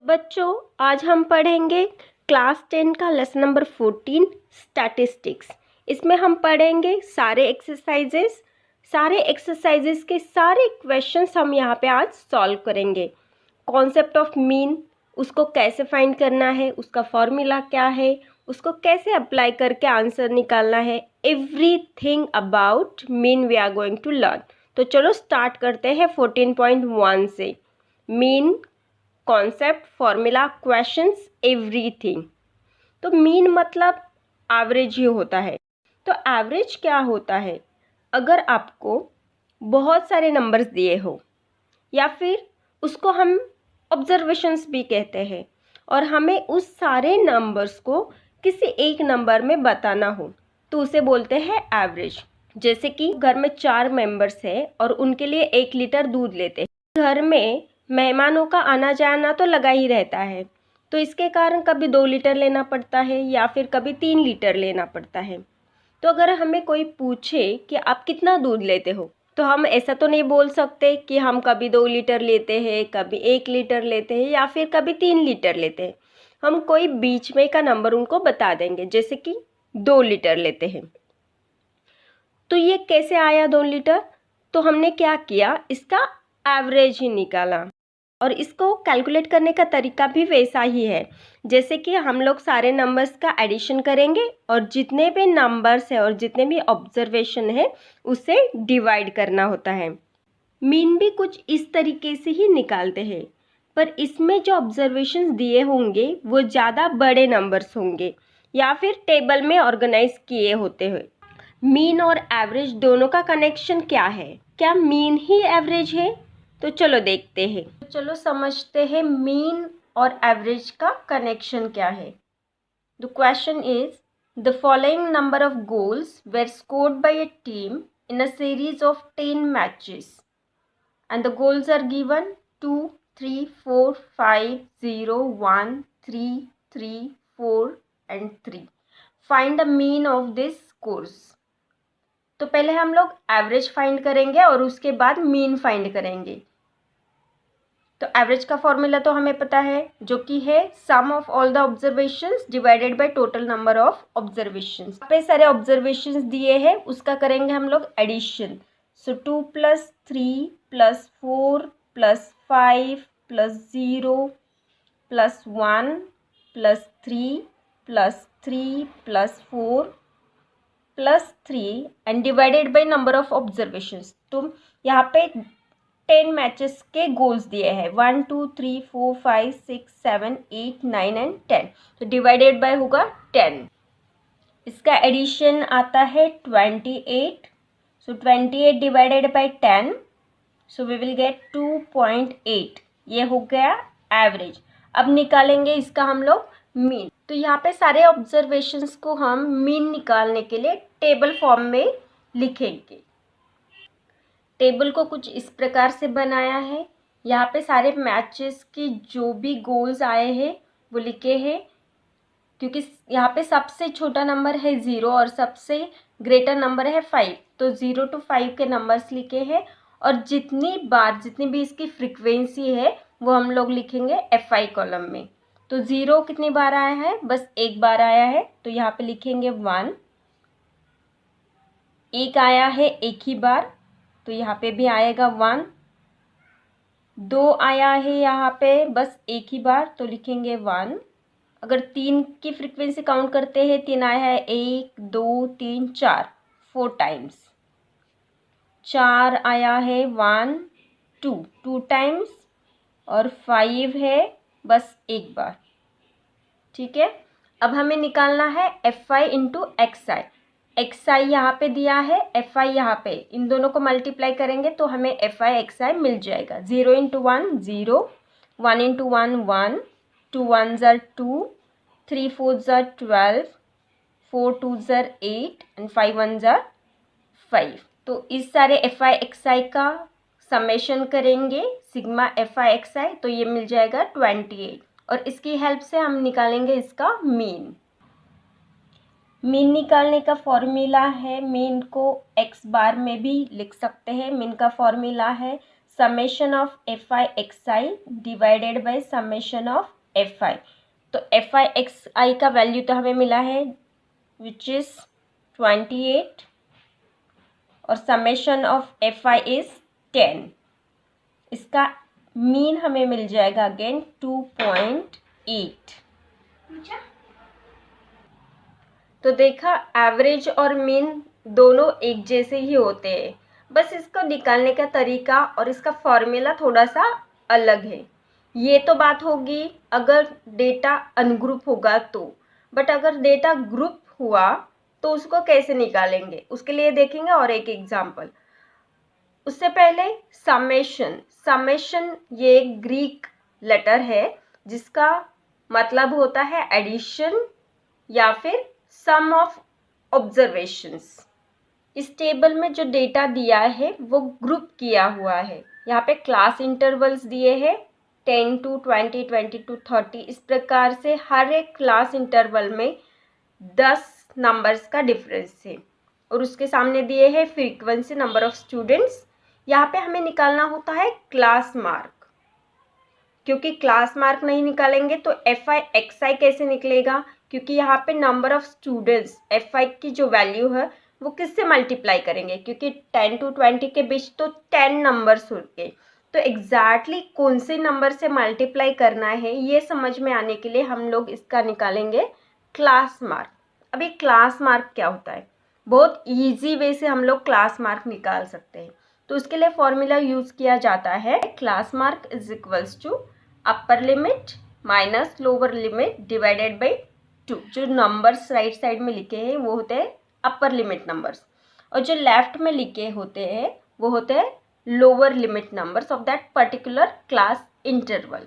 बच्चों, आज हम पढ़ेंगे क्लास 10 का लेसन नंबर 14 स्टैटिस्टिक्स। इसमें हम पढ़ेंगे सारे एक्सरसाइजेस के सारे क्वेश्चंस हम यहाँ पे आज सॉल्व करेंगे। कॉन्सेप्ट ऑफ मीन, उसको कैसे फाइंड करना है, उसका फॉर्मूला क्या है, उसको कैसे अप्लाई करके आंसर निकालना है, everything about mean we are going to learn. तो चलो स्टार्ट करते हैं 14.1 से। Mean, concept, formula, questions, everything. तो मीन मतलब एवरेज ही होता है। तो एवरेज क्या होता है? अगर आपको बहुत सारे नंबर्स दिए हो या फिर उसको हम ऑब्जर्वेशंस भी कहते हैं और हमें उस सारे नंबर्स को किसी एक नंबर में बताना हो तो उसे बोलते हैं एवरेज। जैसे कि घर में 4 मेंबर्स हैं और उनके लिए 1 लीटर दूध लेते हैं। घर में मेहमानों का आना जाना तो लगा ही रहता है, तो इसके कारण कभी 2 लीटर लेना पड़ता है या फिर कभी 3 लीटर लेना पड़ता है। तो अगर हमें कोई पूछे कि आप कितना दूध लेते हो, तो हम ऐसा तो नहीं बोल सकते कि हम कभी 2 लीटर लेते हैं, कभी 1 लीटर लेते हैं या फिर कभी 3 लीटर लेते हैं। हम कोई बीच में का नंबर उनको बता देंगे, जैसे कि 2 लीटर लेते हैं। तो ये कैसे आया 2 लीटर? तो हमने क्या किया, इसका एवरेज ही निकाला। और इसको कैलकुलेट करने का तरीका भी वैसा ही है, जैसे कि हम लोग सारे नंबर्स का एडिशन करेंगे और जितने भी नंबर्स है और जितने भी ऑब्जर्वेशन है उसे डिवाइड करना होता है। मीन भी कुछ इस तरीके से ही निकालते हैं, पर इसमें जो ऑब्जर्वेशंस दिए होंगे वो ज़्यादा बड़े नंबर्स होंगे या फिर टेबल में ऑर्गेनाइज किए होते हैं। मीन और एवरेज दोनों का कनेक्शन क्या है? क्या मीन ही एवरेज है? तो चलो देखते हैं। चलो समझते हैं मीन और एवरेज का कनेक्शन क्या है। The question is, the following number of goals were scored by a team in a series of 10 matches and the goals are given 2, 3, 4, 5, 0, 1, 3, 3, 4 and 3. Find the mean of this scores. तो पहले हम लोग average find करेंगे और उसके बाद mean find करेंगे। तो एवरेज का फॉर्मूला तो हमें पता है, जो कि है sum of all the observations divided by total number of observations. यहाँ पे सारे ऑब्जर्वेशंस दिए हैं, उसका करेंगे हम लोग addition. So 2 + 3 + 4 + 5 + 0 + 1 + 3 + 3 + 4 + 3 and divided by number of observations. तो यहाँ पे 10 मैचेस के गोल्स दिए हैं, 1 2 3 4 5 6 7 8 9 एंड 10। तो डिवाइडेड बाय होगा 10। इसका एडिशन आता है 28। So 28 divided by 10, so we will get 2.8। ये हो गया एवरेज। अब निकालेंगे इसका हम लोग मीन। तो यहाँ पे सारे ऑब्जर्वेशंस को हम मीन निकालने के लिए टेबल फॉर्म में लिखेंगे। टेबल को कुछ इस प्रकार से बनाया है। यहाँ पे सारे मैचेस की जो भी गोल्स आए हैं वो लिखे हैं, क्योंकि यहाँ पे सबसे छोटा नंबर है 0 और सबसे ग्रेटर नंबर है 5, तो 0 to 5 के नंबर्स लिखे हैं। और जितनी भी इसकी फ्रीक्वेंसी है वो हम लोग लिखेंगे FI कॉलम में। तो 0 कितनी बार आया है? बस एक बार आया है, तो यहाँ पे लिखेंगे 1। 1 आया है एक ही बार, तो यहाँ पे भी आएगा 1। 2 आया है यहाँ पे बस एक ही बार, तो लिखेंगे 1। अगर 3 की फ्रीक्वेंसी काउंट करते हैं, 3 आया है 1 2 3 4, 4 टाइम्स। 4 आया है 1 2, 2 टाइम्स। और 5 है बस एक बार। ठीक है, अब हमें निकालना है FI इंटू XI। XI यहाँ पे दिया है, FI यहाँ पे, इन दोनों को मल्टीप्लाई करेंगे तो हमें FI XI मिल जाएगा। 0 × 1 0, 1 × 1 1, 2 1s are 2, 3 4s are 12, 4 2s are 8 and 5 1s are 5। तो इस सारे FI XI का समेशन करेंगे, सिग्मा FI XI, तो ये मिल जाएगा 28। और इसकी हेल्प से हम निकालेंगे इसका मीन। मीन निकालने का फॉर्मूला है, मीन को x बार में भी लिख सकते हैं। मीन का फॉर्मूला है summation of F I X I divided by summation of F I. तो एफ आई एक्स आई का वैल्यू तो हमें मिला है विच इज़ 28 और summation of F I is 10। इसका मीन हमें मिल जाएगा अगेन 2.8। तो देखा एवरेज और मीन दोनों एक जैसे ही होते हैं, बस इसको निकालने का तरीका और इसका फॉर्मूला थोड़ा सा अलग है। ये तो बात होगी अगर डेटा अनग्रुप होगा तो, बट अगर डेटा ग्रुप हुआ तो उसको कैसे निकालेंगे उसके लिए देखेंगे और एक एग्जाम्पल। उससे पहले समेशन ये एक ग्रीक लेटर है जिसका मतलब होता है एडिशन या फिर सम ऑफ ऑब्जर्वेशंस। इस टेबल में जो डेटा दिया है वो ग्रुप किया हुआ है। यहाँ पे क्लास इंटरवल्स दिए हैं 10 to 20, 20 to 30। इस प्रकार से हर एक क्लास इंटरवल में 10 नंबर्स का डिफरेंस है और उसके सामने दिए हैं फ्रीक्वेंसी, नंबर ऑफ स्टूडेंट्स। यहाँ पे हमें निकालना होता है क्लास मार्क, क्योंकि क्लास मार्क नहीं निकालेंगे तो एफ आई एक्स आई कैसे निकलेगा, क्योंकि यहाँ पे number of students F I की जो वैल्यू है वो किससे मल्टीप्लाई करेंगे, क्योंकि 10 to 20 के बीच तो 10 नंबर्स होंगे। तो एग्जैक्टली कौन से नंबर से मल्टीप्लाई करना है ये समझ में आने के लिए हम लोग इसका निकालेंगे क्लास मार्क। अभी क्लास मार्क क्या होता है, बहुत ईजी वे से हम लोग क्लास मार्क निकाल सकते हैं। तो उसके लिए फॉर्मूला यूज़ किया जाता है class mark is equals to upper limit minus lower limit divided by 2। जो नंबर्स राइट साइड में लिखे हैं वो होते हैं अपर लिमिट नंबर्स और जो लेफ्ट में लिखे होते हैं वो होते हैं lower limit numbers of that particular class interval.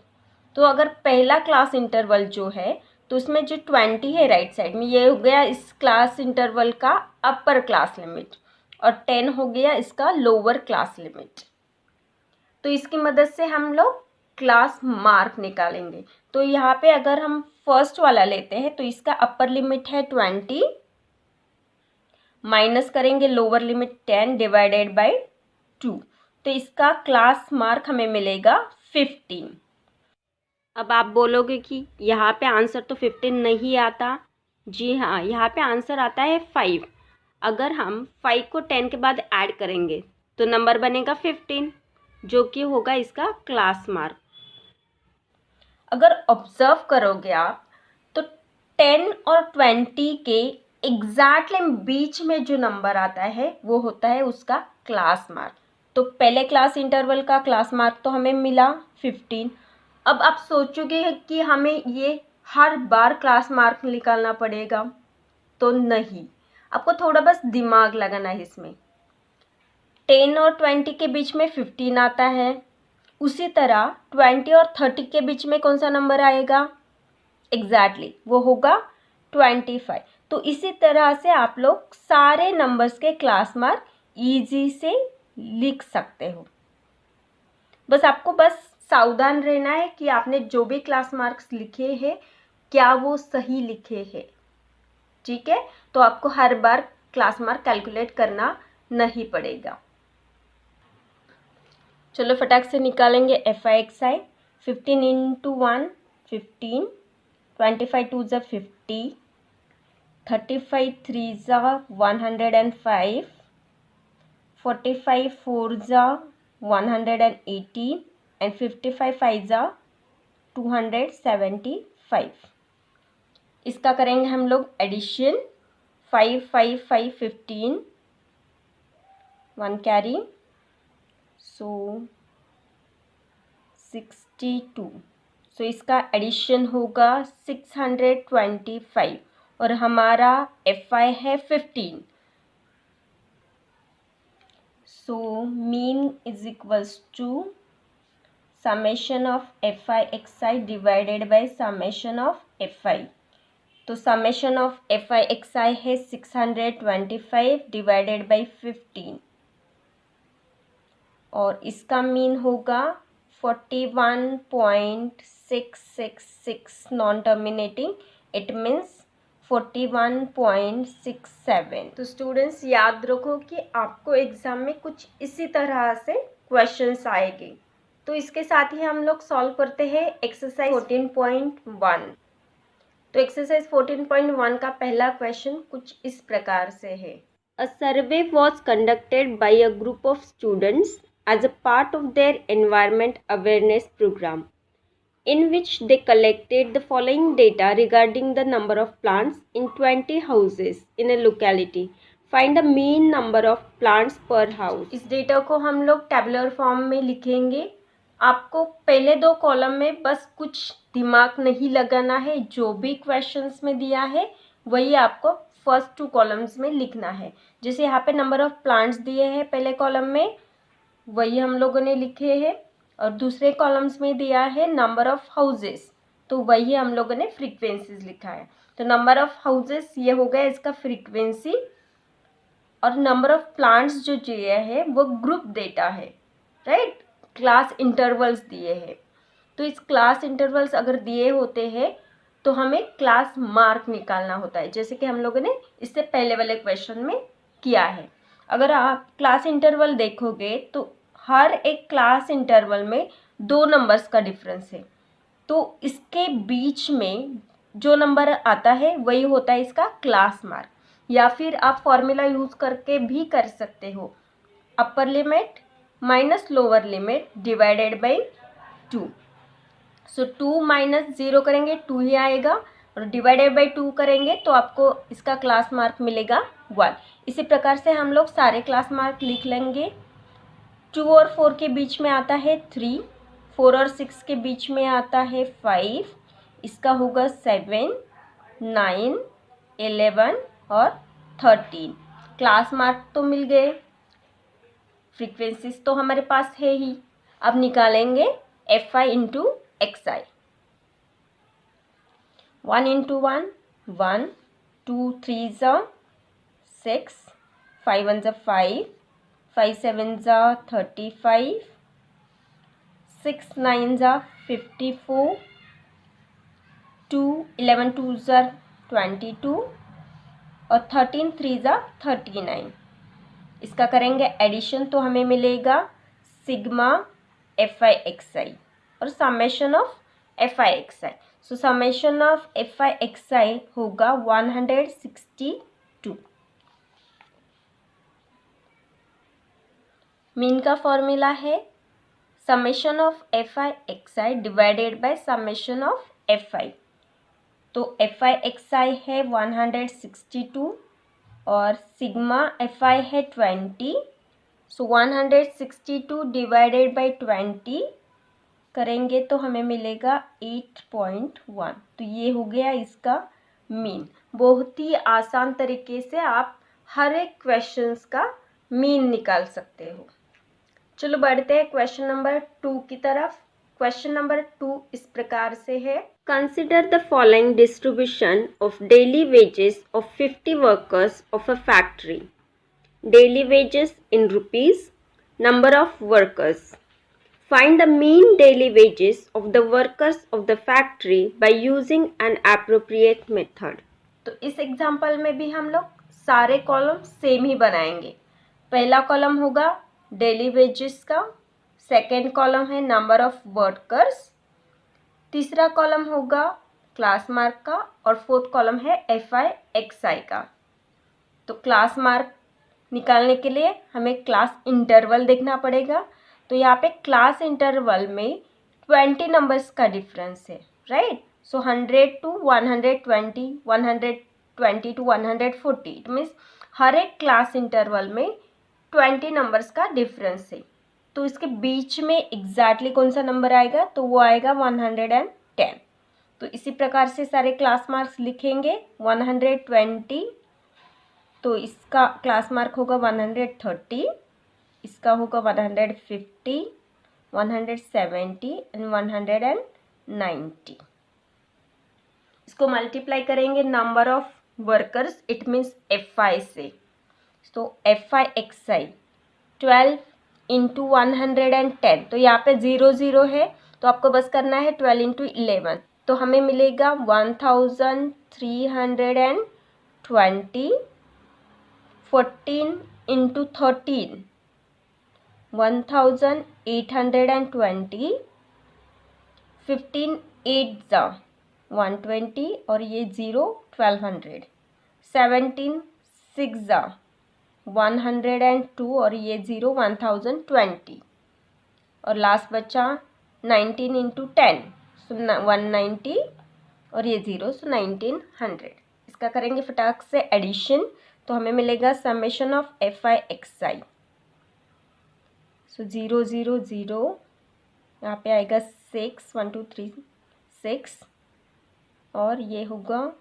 तो अगर पहला क्लास इंटरवल जो है तो उसमें जो 20 है राइट साइड में ये हो गया इस क्लास इंटरवल का अपर क्लास लिमिट और 10 हो गया इसका लोअर क्लास लिमिट। तो इसकी मदद से हम लोग क्लास मार्क निकालेंगे। तो यहाँ पे अगर हम फर्स्ट वाला लेते हैं तो इसका अपर लिमिट है 20 माइनस करेंगे लोअर लिमिट 10 डिवाइडेड बाय 2। तो इसका क्लास मार्क हमें मिलेगा 15। अब आप बोलोगे कि यहाँ पे आंसर तो 15 नहीं आता। जी हाँ, यहाँ पे आंसर आता है 5। अगर हम 5 को 10 के बाद ऐड करेंगे तो नंबर बनेगा 15 जो कि होगा इसका क्लास मार्क। अगर ऑब्जर्व करोगे आप तो 10 और 20 के एग्जैक्टली बीच में जो नंबर आता है वो होता है उसका क्लास मार्क। तो पहले क्लास इंटरवल का क्लास मार्क तो हमें मिला 15। अब आप सोचोगे कि हमें ये हर बार क्लास मार्क निकालना पड़ेगा, तो नहीं, आपको थोड़ा बस दिमाग लगाना है इसमें। 10 और 20 के बीच में 15 आता है, उसी तरह 20 और 30 के बीच में कौन सा नंबर आएगा, एग्जैक्टली वो होगा 25। तो इसी तरह से आप लोग सारे नंबर्स के क्लास मार्क ईजी से लिख सकते हो। बस आपको बस सावधान रहना है कि आपने जो भी क्लास मार्क्स लिखे हैं क्या वो सही लिखे हैं, ठीक है। तो आपको हर बार क्लास मार्क कैलकुलेट करना नहीं पड़ेगा। चलो फटाक से निकालेंगे F I X I. 15 into 1 15, 25 2 ज़ा 50, 35 3 ज़ा 105, 45 4 ज़ा 180 एंड 55 5 ज़ा 275। इसका करेंगे हम लोग एडिशन। 5 5 5 15, 1 कैरी, सो 62। सो इसका एडिशन होगा 625 और हमारा एफ आई है 15। So mean is equals to summation of F I X I divided by summation of F I. तो summation of F I X I है 625 डिवाइडेड बाई 15 और इसका मीन होगा 41.666 नॉन टर्मिनेटिंग, इट मीन्स 41.67। तो students याद रखो कि आपको एग्ज़ाम में कुछ इसी तरह से क्वेश्चंस आएंगे। तो इसके साथ ही हम लोग सॉल्व करते हैं एक्सरसाइज 14.1। तो एक्सरसाइज 14.1 का पहला क्वेश्चन कुछ इस प्रकार से है। A survey was conducted by a group of students as a part of their environment awareness program in which they collected the following data regarding the number of plants in 20 houses in a locality. Find the mean number of plants per house. इस data को हम लोग tabular form में लिखेंगे। आपको पहले दो column में बस कुछ दिमाग नहीं लगाना है, जो भी क्वेश्चंस में दिया है वही आपको फर्स्ट टू कॉलम्स में लिखना है। जैसे यहाँ पे नंबर ऑफ प्लांट्स दिए हैं पहले कॉलम में, वही हम लोगों ने लिखे हैं, और दूसरे कॉलम्स में दिया है नंबर ऑफ हाउसेस, तो वही हम लोगों ने फ्रीक्वेंसीज लिखा है। तो नंबर ऑफ हाउसेस ये हो गया इसका फ्रीक्वेंसी, और नंबर ऑफ प्लांट्स जो दिए है वो ग्रुप डेटा है, राइट। क्लास इंटरवल्स दिए हैं, तो इस क्लास इंटरवल्स अगर दिए होते हैं तो हमें क्लास मार्क निकालना होता है, जैसे कि हम लोगों ने इससे पहले वाले क्वेश्चन में किया है। अगर आप क्लास इंटरवल देखोगे तो हर एक क्लास इंटरवल में 2 नंबर्स का डिफरेंस है, तो इसके बीच में जो नंबर आता है वही होता है इसका क्लास मार्क। या फिर आप फॉर्मूला यूज़ करके भी कर सकते हो, अपर limit minus lower limit divided by 2। So 2 minus 0 करेंगे 2 ही आएगा, और डिवाइडेड बाई 2 करेंगे तो आपको इसका क्लास मार्क मिलेगा 1। इसी प्रकार से हम लोग सारे क्लास मार्क लिख लेंगे। 2 और 4 के बीच में आता है 3, 4 और 6 के बीच में आता है 5, इसका होगा 7, 9, 11 और 13। क्लास मार्क तो मिल गए, फ्रीक्वेंसीज तो हमारे पास है ही। अब निकालेंगे FI इंटू XI। 1 इंटू 1 1, 2 3 ज़ा 6, 5 1 ज़ा 5, 5 7 ज़ा 35, 6 9 ज़ा 54, 2 11 2 ज़ा 22 और 13 3 ज़ा 39। इसका करेंगे एडिशन तो हमें मिलेगा सिग्मा FI XI और summation of FI XI। So summation of FI XI होगा 162। मीन का फॉर्मूला है summation of FI XI divided by summation of FI। तो FI XI है 162 और सिग्मा FI है 20। सो 162 डिवाइडेड बाई 20 करेंगे तो हमें मिलेगा 8.1। तो ये हो गया इसका मीन। बहुत ही आसान तरीके से आप हर एक क्वेश्चंस का मीन निकाल सकते हो। चलो बढ़ते हैं क्वेश्चन नंबर 2 की तरफ। क्वेश्चन नंबर 2 इस प्रकार से है। Consider the following distribution of daily wages of 50 workers of a factory. Daily wages in rupees, number of workers. Find the mean daily wages of the workers of the factory by using an appropriate method. तो इस example में भी हम लोग सारे column same ही बनाएंगे। पहला column होगा डेली वेजेस का, सेकेंड कॉलम है नंबर ऑफ वर्कर्स, तीसरा कॉलम होगा क्लास मार्क का, और फोर्थ कॉलम है FI XI का। तो क्लास मार्क निकालने के लिए हमें क्लास इंटरवल देखना पड़ेगा। तो यहाँ पे क्लास इंटरवल में 20 नंबर्स का डिफरेंस है, right. So 100 to 120, 120 to 140, it means हर एक क्लास इंटरवल में 20 नंबर्स का डिफरेंस है। तो इसके बीच में एग्जैक्टली कौन सा नंबर आएगा, तो वो आएगा 110। तो इसी प्रकार से सारे क्लास मार्क्स लिखेंगे। 120, तो इसका क्लास मार्क होगा 130, इसका होगा 150, 170 एंड 190। इसको मल्टीप्लाई करेंगे number of workers, it means FI से। तो FI XI 12 इंटू 110, तो यहाँ पे 0 0 है, तो आपको बस करना है 12 इंटू 11, तो हमें मिलेगा 1320। 14 इंटू 13, 1820, 15 8 जा 120 और ये 0 1200, 17 6 जा 102 और ये 0 1020 और लास्ट बचा 19 इंटू 10 सो 190 और ये 0 सो 1900। इसका करेंगे फटाक से एडिशन तो हमें मिलेगा summation of F I X आई। सो 0 0 0 यहाँ पे आएगा 6 1 2 3 6 और ये होगा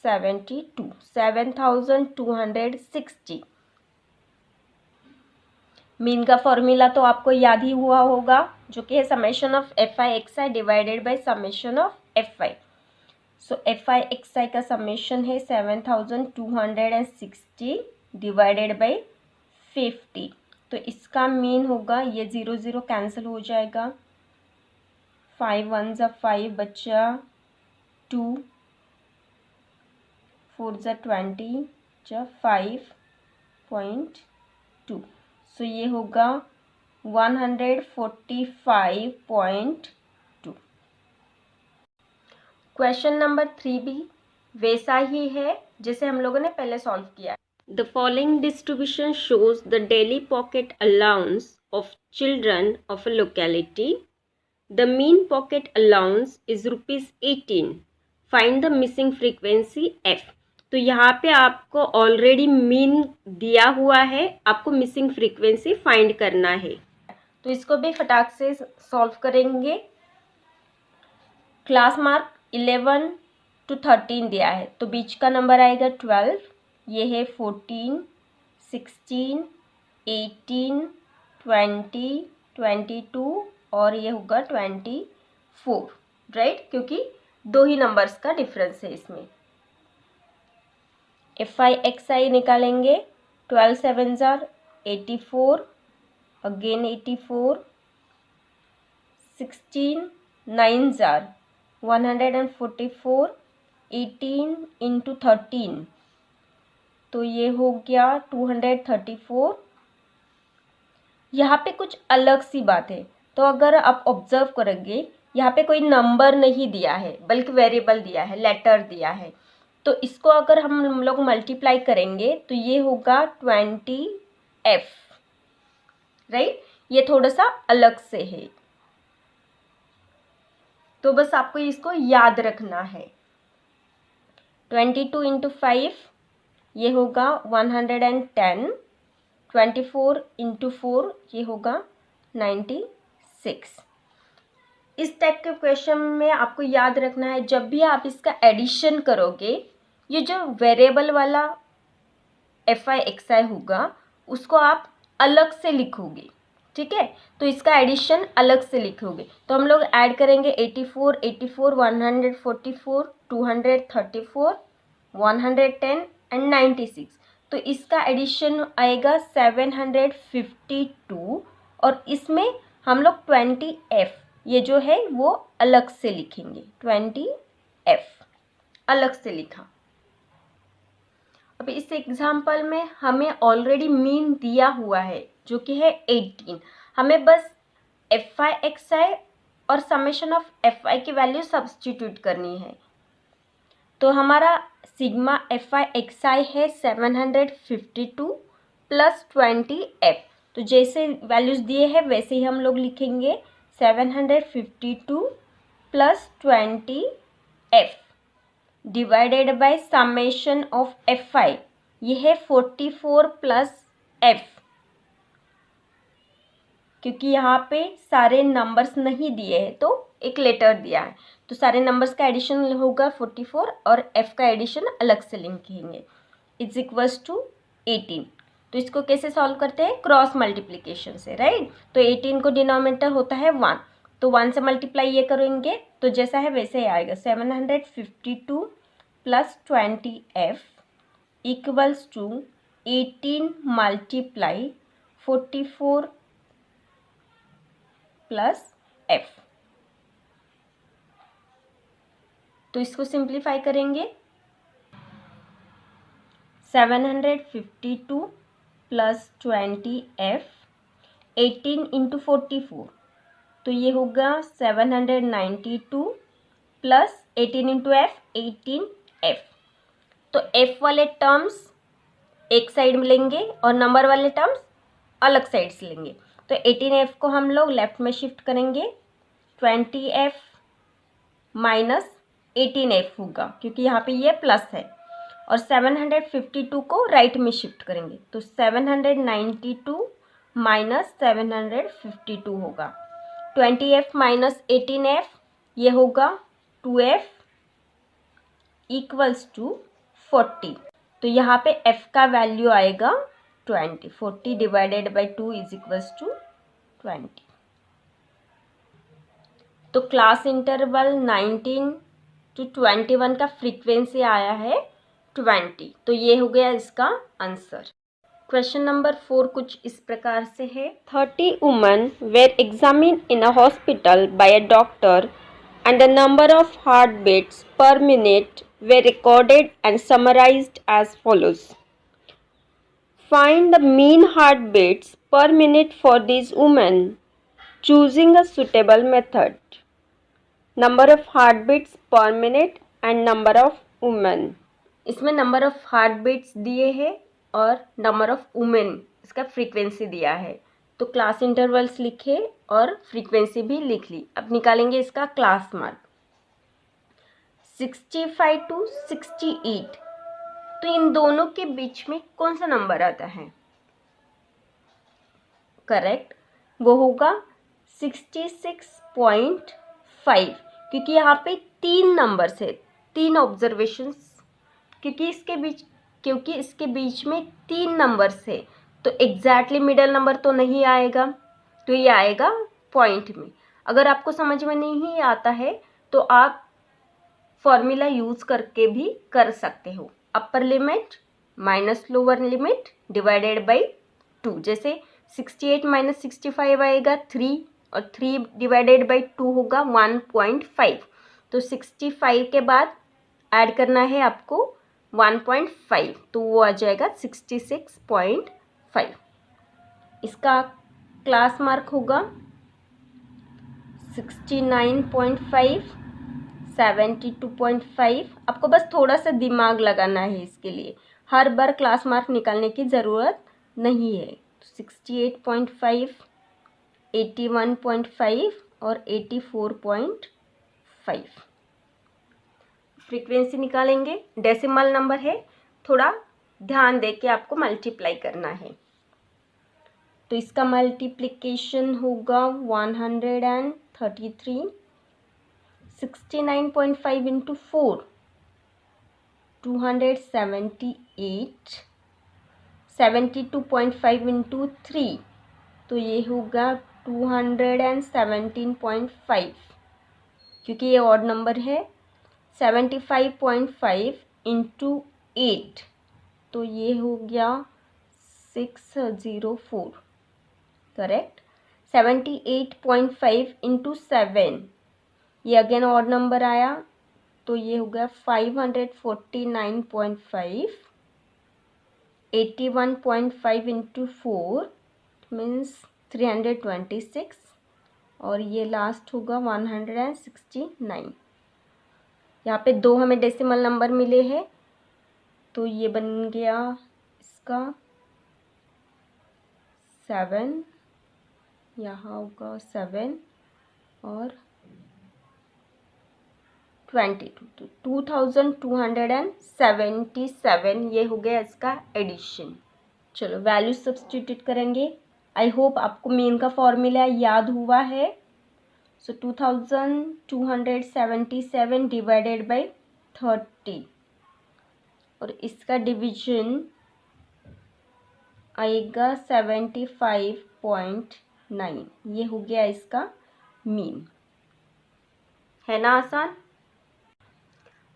72 7260। मीन का फॉर्मूला तो आपको याद ही हुआ होगा जो कि है summation of F I X I divided by summation of F I. So F I X I का समेशन है 7260 डिवाइडेड बाई 50। तो इसका मीन होगा ये 0 0 कैंसिल हो जाएगा, 5 1 जा 5 बचा 2 4 जा 20 जा 5.2। सो ये होगा 145.2। क्वेश्चन नंबर 3 भी वैसा ही है जैसे हम लोगों ने पहले सॉल्व किया। The following distribution shows the daily pocket allowance of children of a locality. The mean pocket allowance is ₹18। Find the missing frequency f। तो यहाँ पे आपको ऑलरेडी मीन दिया हुआ है, आपको मिसिंग फ्रीक्वेंसी फाइंड करना है। तो इसको भी फटाक से सॉल्व करेंगे। क्लास मार्क 11 to 13 दिया है तो बीच का नंबर आएगा 12, ये है 14 16 18 20 22 और ये होगा 24, राइट, क्योंकि दो ही नंबर्स का डिफरेंस है इसमें। एफ आई एक्स आई निकालेंगे, 12 7 जार 84, अगेन 84, 16 9 जार 144, 18 इंटू 13 तो ये हो गया 234। यहाँ पे कुछ अलग सी बात है, तो अगर आप ऑब्जर्व करेंगे यहाँ पे कोई नंबर नहीं दिया है बल्कि वेरिएबल दिया है, लेटर दिया है। तो इसको अगर हम लोग मल्टीप्लाई करेंगे तो ये होगा 20f, राइट। ये थोड़ा सा अलग से है तो बस आपको इसको याद रखना है। 22 इंटू 5 ये होगा 110, 24 इंटू 4 ये होगा 96। इस टाइप के क्वेश्चन में आपको याद रखना है जब भी आप इसका एडिशन करोगे, ये जो वेरिएबल वाला एफ आई एक्स आई होगा उसको आप अलग से लिखोगे, ठीक है। तो इसका एडिशन अलग से लिखोगे तो हम लोग ऐड करेंगे 84 84 144 234 110 एंड 96। तो इसका एडिशन आएगा 752 और इसमें हम लोग 20f ये जो है वो अलग से लिखेंगे, 20f अलग से लिखा। अब इस एग्जाम्पल में हमें ऑलरेडी मीन दिया हुआ है जो कि है 18। हमें बस एफ आई एक्स आई और समेशन ऑफ एफ आई की वैल्यू सब्सटीट्यूट करनी है। तो हमारा sigma F I X I है 752 प्लस 20f। तो जैसे वैल्यूज़ दिए हैं वैसे ही हम लोग लिखेंगे 752 plus 20f divided by summation of F आई, ये है 44 प्लस f, क्योंकि यहाँ पे सारे नंबर्स नहीं दिए हैं तो एक लेटर दिया है तो सारे नंबर्स का एडिशन होगा 44 और f का एडिशन अलग से लिखेंगे, इज इक्वल्स टू 18। तो इसको कैसे सॉल्व करते हैं, क्रॉस मल्टीप्लिकेशन से, राइट। तो 18 को डिनोमिनेटर होता है 1 तो 1 से मल्टीप्लाई ये करेंगे तो जैसा है वैसे ही आएगा 752 plus 20f equals to 18 multiply 44 plus f। तो इसको सिंप्लीफाई करेंगे 752 प्लस 20f 18 इंटू 44, तो ये होगा 792 प्लस 18 इंटू एफ 18F। तो F वाले टर्म्स एक साइड में लेंगे और नंबर वाले टर्म्स अलग साइड से लेंगे। तो 18F को हम लोग लेफ्ट में शिफ्ट करेंगे, 20F माइनस 18F होगा क्योंकि यहाँ पे ये प्लस है, और 752 को राइट में शिफ्ट करेंगे तो 792 माइनस 752 होगा। 20F माइनस 18F ये होगा 2F इक्वल्स टू 40। तो यहाँ पे F का वैल्यू आएगा 20। 40 divided by 2 is equals to 20। तो क्लास इंटरवल 19 to 21 का फ्रीक्वेंसी आया है 20। तो ये हो गया इसका आंसर। क्वेश्चन नंबर 4 कुछ इस प्रकार से है। 30 women where examine in a hospital by a doctor and the number of heartbeats per minute were recorded and summarized as follows. Find the mean heartbeats per minute for these women, choosing a suitable method. Number of heartbeats per minute and number of women. इसमें number of heartbeats दिए हैं और number of women इसका frequency दिया है। तो class intervals लिखे और फ्रीक्वेंसी भी लिख ली। अब निकालेंगे इसका क्लास मार्क। 65 to 68, तो इन दोनों के बीच में कौन सा नंबर आता है? करेक्ट, वो होगा 66.5, क्योंकि यहाँ पे 3 नंबर्स है, 3 ऑब्जर्वेशंस, क्योंकि इसके बीच में 3 नंबर्स है तो एग्जैक्टली मिडल नंबर तो नहीं आएगा, तो ये आएगा पॉइंट में। अगर आपको समझ में नहीं आता है तो आप फॉर्मूला यूज़ करके भी कर सकते हो। अपर limit minus lower limit divided by 2। जैसे 68 माइनस 65 आएगा 3, और 3 डिवाइडेड बाई 2 होगा 1.5। तो 65 के बाद ऐड करना है आपको 1.5, तो वो आ जाएगा 66.5। इसका क्लास मार्क होगा 69.5, 72.5। आपको बस थोड़ा सा दिमाग लगाना है इसके लिए, हर बार क्लास मार्क निकालने की ज़रूरत नहीं है। 68.5, 81.5 और 84.5। फ्रीक्वेंसी निकालेंगे, डेसिमल नंबर है, थोड़ा ध्यान दे के आपको मल्टीप्लाई करना है। तो इसका मल्टीप्लिकेशन होगा 133, 69.5 इंटू 4 278, 72.5 इंटू 3 तो ये होगा 217.5, क्योंकि ये ऑड नंबर है। 75.5 इंटू 8 तो ये हो गया 604, करेक्ट। 78.5 इंटू 7 ये अगेन ऑड नंबर आया, तो ये हो गया 549.5। 81.5 इंटू 4 मीन्स 326, और ये लास्ट होगा 169। यहाँ पे 2 हमें डेसिमल नंबर मिले हैं, तो ये बन गया इसका 7, यहाँ होगा 7 और 22, तो 2277 ये हो गया इसका एडिशन। चलो वैल्यू सब्स्टिट्यूट करेंगे। आई होप आपको मीन का फॉर्मूला याद हुआ है। सो 2277 डिवाइडेड बाई 30, और इसका डिवीजन आएगा 75.9। ये हो गया इसका मीन, है ना आसान।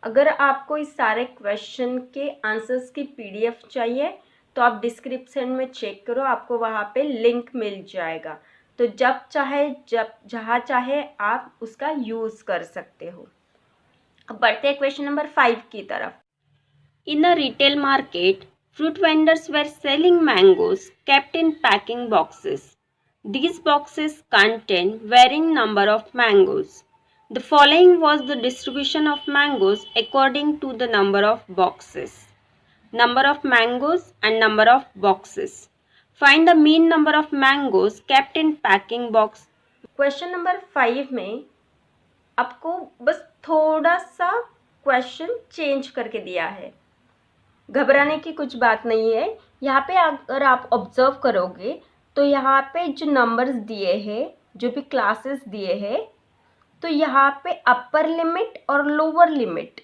अगर आपको इस सारे क्वेश्चन के आंसर्स की PDF चाहिए तो आप डिस्क्रिप्शन में चेक करो, आपको वहाँ पे लिंक मिल जाएगा। तो जहाँ चाहे आप उसका यूज़ कर सकते हो। अब बढ़ते हैं क्वेश्चन नंबर 5 की तरफ। In a retail market, fruit vendors were selling mangoes kept in packing boxes. These boxes contain varying number of mangoes. The following was the distribution of mangoes according to the number of boxes. Number of mangoes and number of boxes. Find the mean number of mangoes kept in packing box. Question number 5 में आपको बस थोड़ा सा question change करके दिया है, घबराने की कुछ बात नहीं है। यहाँ पे अगर आप ऑब्जर्व करोगे तो यहाँ पे जो नंबर्स दिए हैं, जो भी क्लासेस दिए हैं, तो यहाँ पे अपर लिमिट और लोअर लिमिट,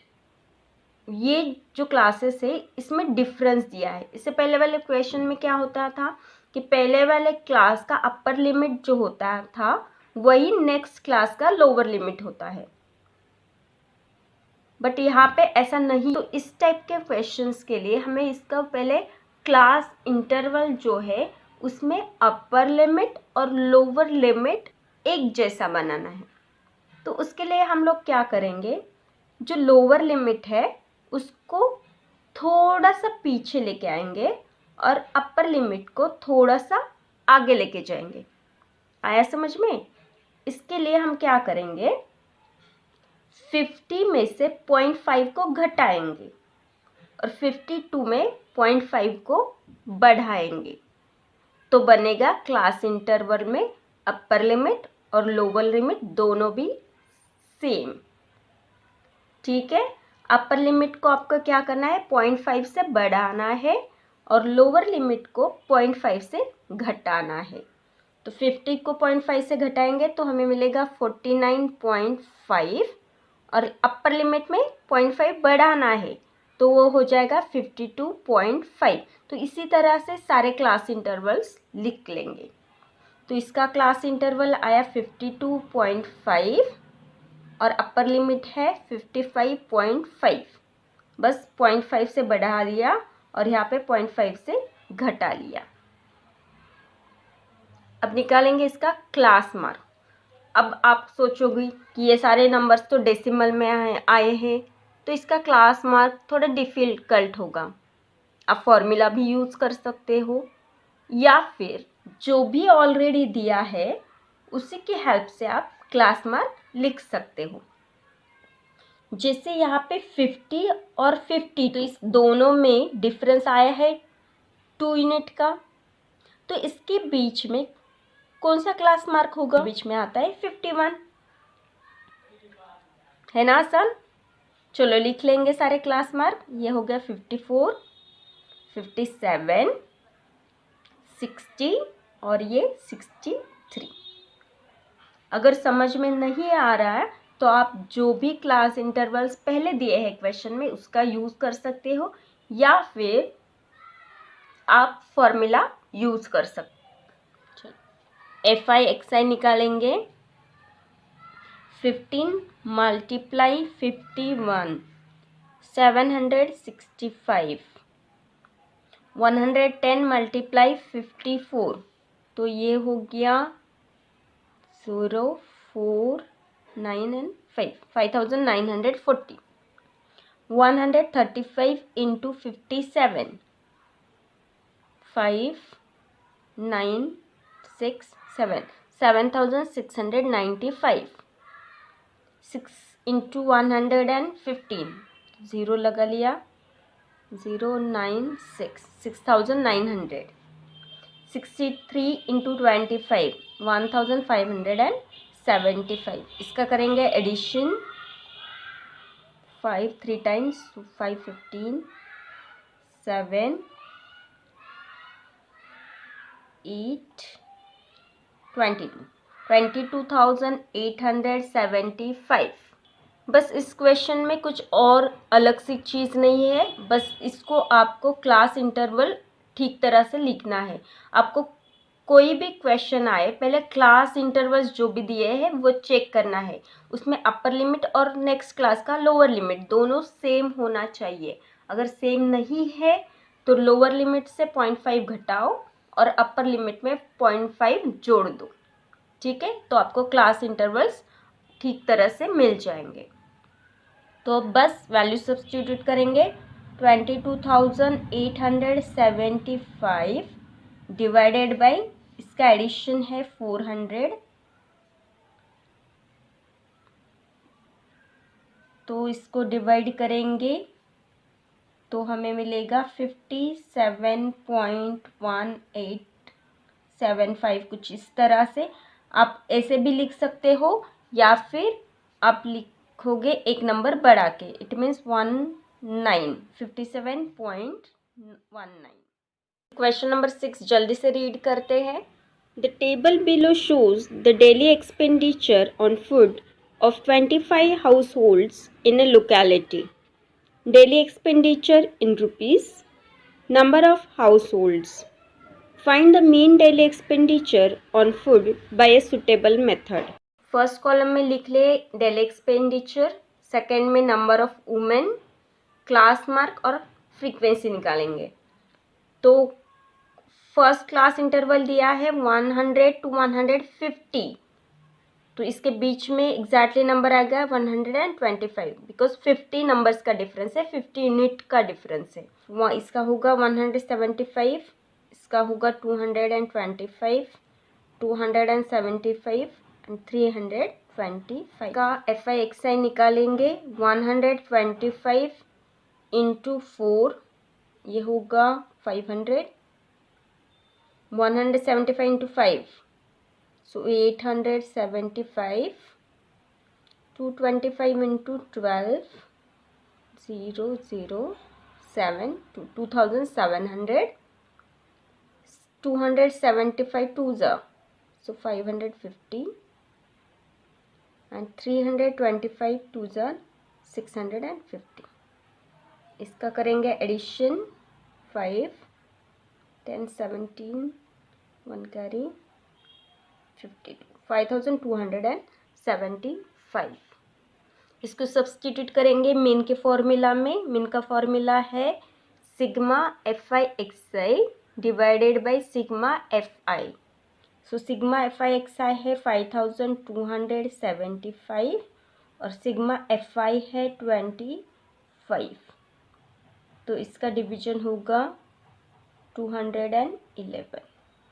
ये जो क्लासेस है इसमें डिफरेंस दिया है। इससे पहले वाले क्वेश्चन में क्या होता था कि पहले वाले क्लास का अपर लिमिट जो होता था वही नेक्स्ट क्लास का लोअर लिमिट होता है, बट यहाँ पे ऐसा नहीं। तो इस टाइप के क्वेश्चंस के लिए हमें इसका पहले क्लास इंटरवल जो है उसमें अपर लिमिट और लोअर लिमिट एक जैसा बनाना है। तो उसके लिए हम लोग क्या करेंगे, जो लोअर लिमिट है उसको थोड़ा सा पीछे लेके आएंगे और अपर लिमिट को थोड़ा सा आगे लेके जाएंगे। आया समझ में? इसके लिए हम क्या करेंगे, 50 में से 0.5 को घटाएंगे और 52 में 0.5 को बढ़ाएंगे, तो बनेगा क्लास इंटरवल में अपर लिमिट और लोअर लिमिट दोनों भी सेम। ठीक है, अपर लिमिट को आपको क्या करना है, 0.5 से बढ़ाना है और लोअर लिमिट को 0.5 से घटाना है। तो 50 को 0.5 से घटाएंगे तो हमें मिलेगा 49.5 और अपर लिमिट में 0.5 बढ़ाना है तो वो हो जाएगा 52.5। तो इसी तरह से सारे क्लास इंटरवल्स लिख लेंगे। तो इसका क्लास इंटरवल आया 52.5 और अपर लिमिट है 55.5। बस 0.5 से बढ़ा लिया और यहाँ पे 0.5 से घटा लिया। अब निकालेंगे इसका क्लास मार्क। अब आप सोचोगे कि ये सारे नंबर्स तो डेसिमल में आए हैं, तो इसका क्लास मार्क थोड़ा डिफ़िकल्ट होगा। आप फॉर्मूला भी यूज़ कर सकते हो या फिर जो भी ऑलरेडी दिया है उसी की हेल्प से आप क्लास मार्क लिख सकते हो। जैसे यहाँ पे 50 और 50, तो इस दोनों में डिफरेंस आया है 2 यूनिट का, तो इसके बीच में कौन सा क्लास मार्क होगा? बीच में आता है 51, है ना आसान? चलो लिख लेंगे सारे क्लास मार्क। ये हो गया 54, 57, 60 और ये 63। अगर समझ में नहीं आ रहा है तो आप जो भी क्लास इंटरवल्स पहले दिए हैं क्वेश्चन में उसका यूज़ कर सकते हो या फिर आप फॉर्मूला यूज़ कर सकते हो। FI XI निकालेंगे। 15 मल्टीप्लाई 51 765, 110 मल्टीप्लाई 54, तो ये हो गया 0 4 9 and 5 5940। 135 into 57 5 9 6 7 7695। 6 into 115, 0 लगा लिया, 096 6900। 63 into 25 1575। इसका करेंगे एडिशन, 5 3 times 5 15 7 8 22,875। बस इस क्वेश्चन में कुछ और अलग सी चीज़ नहीं है, बस इसको आपको क्लास इंटरवल ठीक तरह से लिखना है। आपको कोई भी क्वेश्चन आए पहले क्लास इंटरवल्स जो भी दिए हैं वो चेक करना है, उसमें अपर लिमिट और नेक्स्ट क्लास का लोअर लिमिट दोनों सेम होना चाहिए। अगर सेम नहीं है तो लोअर लिमिट से 0.5 घटाओ और अपर लिमिट में 0.5 जोड़ दो। ठीक है, तो आपको क्लास इंटरवल्स ठीक तरह से मिल जाएंगे। तो बस वैल्यू सब्स्टिट्यूट करेंगे। 22,875 डिवाइडेड बाई इसका एडिशन है 400, तो इसको डिवाइड करेंगे तो हमें मिलेगा 57.1875, कुछ इस तरह से। आप ऐसे भी लिख सकते हो या फिर आप लिखोगे एक नंबर बढ़ा के, इट मीन्स 57.19। क्वेश्चन नंबर 6 जल्दी से रीड करते हैं। The table below shows the daily expenditure on food of 25 households in a locality. Daily expenditure in rupees. Number of households. Find the mean daily expenditure on food by a suitable method. First column में लिख ले daily expenditure, second में number of women, class mark और frequency निकालेंगे। तो first class interval दिया है 100 to 150, तो इसके बीच में एग्जैक्टली नंबर आएगा 125, बिकॉज 50 नंबर्स का डिफरेंस है, 50 यूनिट का डिफरेंस है। इसका होगा 175, इसका होगा 225, 275 एंड 325 का FI/XI निकालेंगे। 125 इंटू 4 ये होगा 500, 175 into 5 so 875, 225 into 12 007 2700, 275 twos are so 550 and 325 twos are 650। इसका करेंगे एडिशन 5 10 17 1 कैरी 5275। इसको सब्सटीट्यूट करेंगे मीन के फॉर्मूला में। मीन का फॉर्मूला है sigma FI/XI divided by sigma FI। So sigma FI/XI है 5275 और सिग्मा FI है 25, तो इसका डिवीजन होगा 211।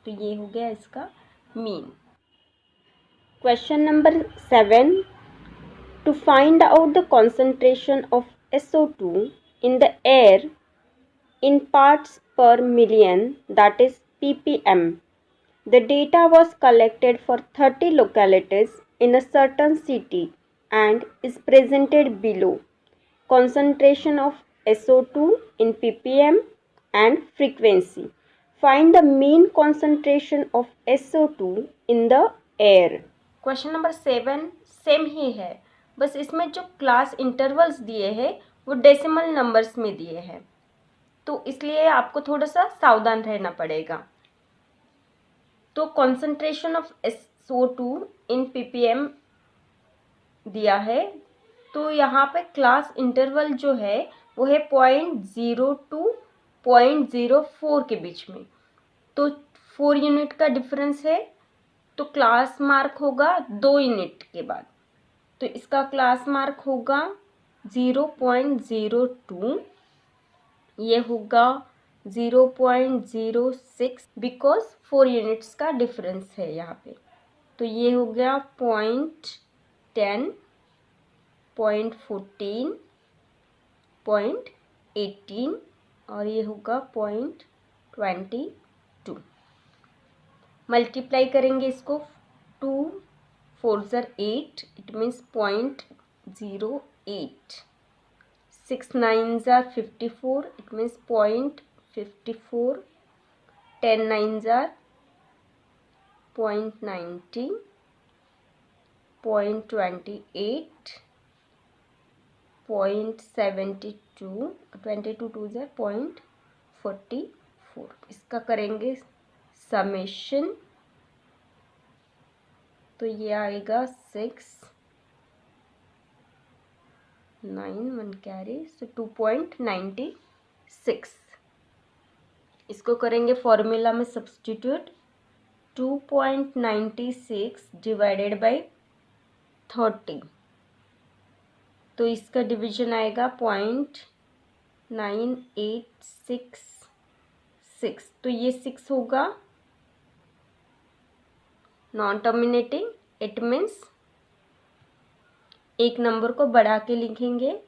तो ये हो गया इसका mean. Question number 7. To find out the concentration of SO2 in the air in parts per million, that is ppm. The data was collected for 30 localities in a certain city and is presented below. Concentration of SO2 in ppm and frequency. Find the mean concentration of SO2 in the air. Question number 7 same ही है, बस इसमें जो class intervals दिए हैं वो decimal numbers में दिए हैं, तो इसलिए आपको थोड़ा सा सावधान रहना पड़ेगा। तो concentration of SO2 in ppm दिया है, तो यहाँ पे क्लास इंटरवल जो है वो है 0.0 to 0.04 के बीच में, तो 4 यूनिट का डिफरेंस है, तो क्लास मार्क होगा 2 यूनिट के बाद, तो इसका क्लास मार्क होगा 0.02, ये होगा 0.06 बिकॉज 4 यूनिट्स का डिफरेंस है यहाँ पे, तो ये हो गया 0.10, 0.14, 0.18 और ये होगा 0.22। मल्टीप्लाई करेंगे इसको, 2 4s are 8, it means 0.08, 6 9s are 54, it means 0.54, 10 9s are 0.90, 0.28, 0.72, 22 2s are 0.44। इसका करेंगे समेशन, तो ये आएगा 6 9 1 कैरी सो 2.96। इसको करेंगे फॉर्मूला में सब्स्टिट्यूट, 2.96 डिवाइडेड बाय 30, तो इसका डिवीजन आएगा 0.9866, तो ये 6 होगा नॉन टर्मिनेटिंग, इट मीन्स एक नंबर को बढ़ा के लिखेंगे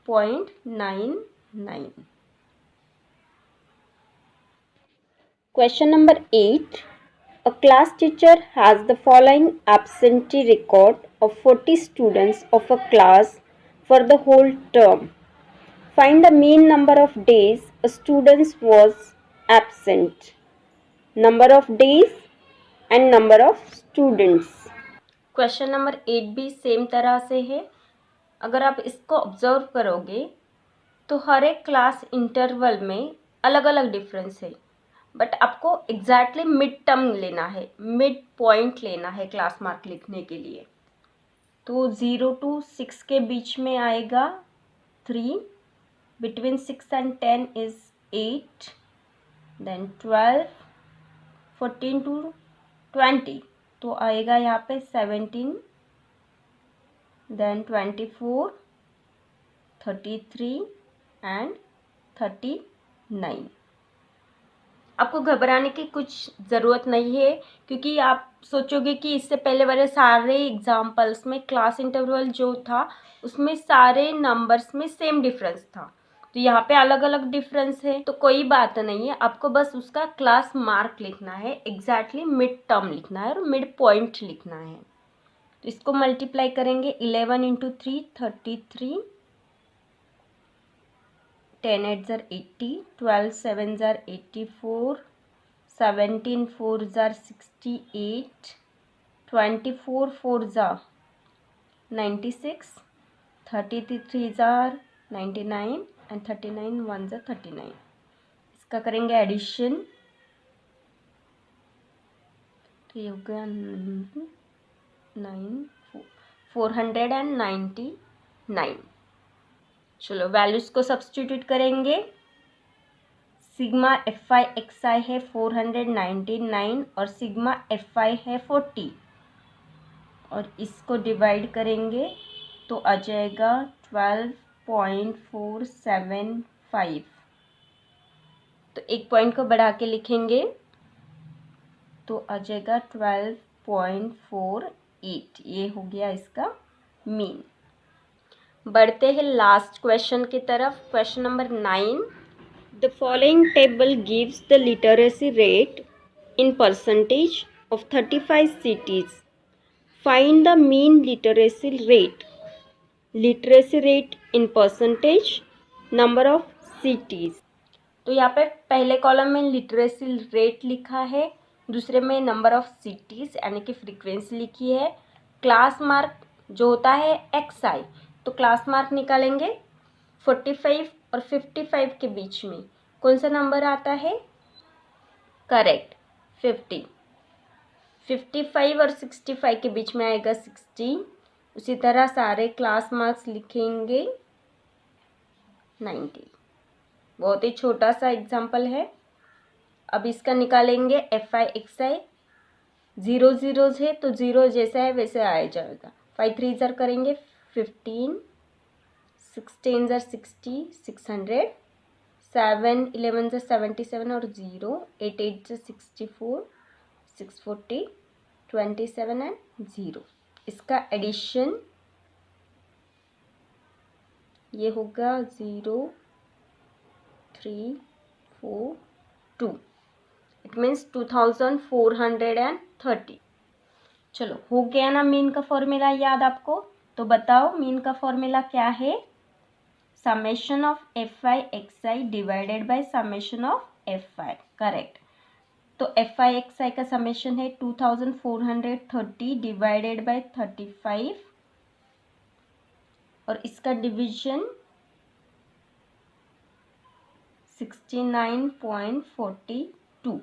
0.99। Question number 8. A class teacher has the following absentee record of 40 students of a class for the whole term. Find the mean number of days a student was absent. Number of days and number of students. Question number 8 भी same तरह से है। अगर आप इसको observe करोगे तो हर एक क्लास इंटरवल में अलग अलग डिफरेंस है, बट आपको एग्जैक्टली मिड टर्म लेना है, मिड पॉइंट लेना है क्लास मार्क लिखने के लिए। तो 0 to 6 के बीच में आएगा 3, between 6 and 10 is 8, then 12, 14 to 20 तो आएगा यहाँ पे 17, देन 24, 33 एंड 39। आपको घबराने की कुछ ज़रूरत नहीं है, क्योंकि आप सोचोगे कि इससे पहले वाले सारे एग्जाम्पल्स में क्लास इंटरवल जो था उसमें सारे नंबर्स में सेम डिफरेंस था, तो यहाँ पे अलग अलग डिफरेंस है। तो कोई बात नहीं है, आपको बस उसका क्लास मार्क लिखना है, एग्जैक्टली मिड टर्म लिखना है और मिड पॉइंट लिखना है। तो इसको मल्टीप्लाई करेंगे 11 into 3 33, 10 8s are 80, 12 7s are 84, 17 4s are 68, 24 4s are 96, 33s are 99 and 39 1s are 39। इसका करेंगे एडिशन, तो ये हो गया 499। चलो वैल्यूज़ को सब्स्टिट्यूट करेंगे। Sigma F I X I है 499 और सिग्मा एफ आई है 40, और इसको डिवाइड करेंगे तो आ जाएगा 12.475। तो एक पॉइंट को बढ़ा के लिखेंगे तो आ जाएगा 12.48। ये हो गया इसका मीन। बढ़ते हैं लास्ट क्वेश्चन की तरफ। Question number 9। The following table gives the literacy rate in percentage of 35 cities. Find the mean literacy rate. Literacy rate in percentage, number of cities. तो यहाँ पे पहले कॉलम में लिटरेसी रेट लिखा है, दूसरे में नंबर ऑफ सिटीज़ यानी कि फ्रीक्वेंसी लिखी है। क्लास मार्क जो होता है एक्स आई, तो क्लास मार्क निकालेंगे 45 और 55 के बीच में कौन सा नंबर आता है? करेक्ट 50। 55 और 65 के बीच में आएगा 60। उसी तरह सारे क्लास मार्क्स लिखेंगे 90। बहुत ही छोटा सा एग्जाम्पल है। अब इसका निकालेंगे F I X I. 0 0s है तो 0 जैसा है वैसे आ जाएगा। 5 3s are करेंगे 15, 16s are 60, 600, 7 11s are 77 और 0, 8 8s are 64, 640, 27 एंड 0। इसका एडिशन ये होगा 0 3 4 2। It means 2430। चलो हो गया ना मीन का फॉर्मूला याद आपको? तो बताओ मीन का फॉर्मूला क्या है? Summation of F I X I divided by summation of F I. Correct. तो एफ आई एक्स आई का समेशन है 2430 डिवाइडेड बाय 35 और इसका डिवीजन 69.42।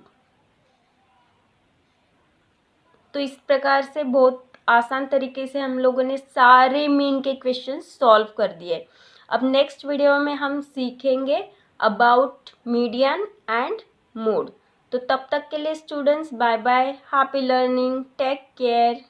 तो इस प्रकार से बहुत आसान तरीके से हम लोगों ने सारे मीन के क्वेश्चन सॉल्व कर दिए। अब नेक्स्ट वीडियो में हम सीखेंगे अबाउट मीडियन एंड मोड। तो तब तक के लिए students bye bye, happy learning, take care.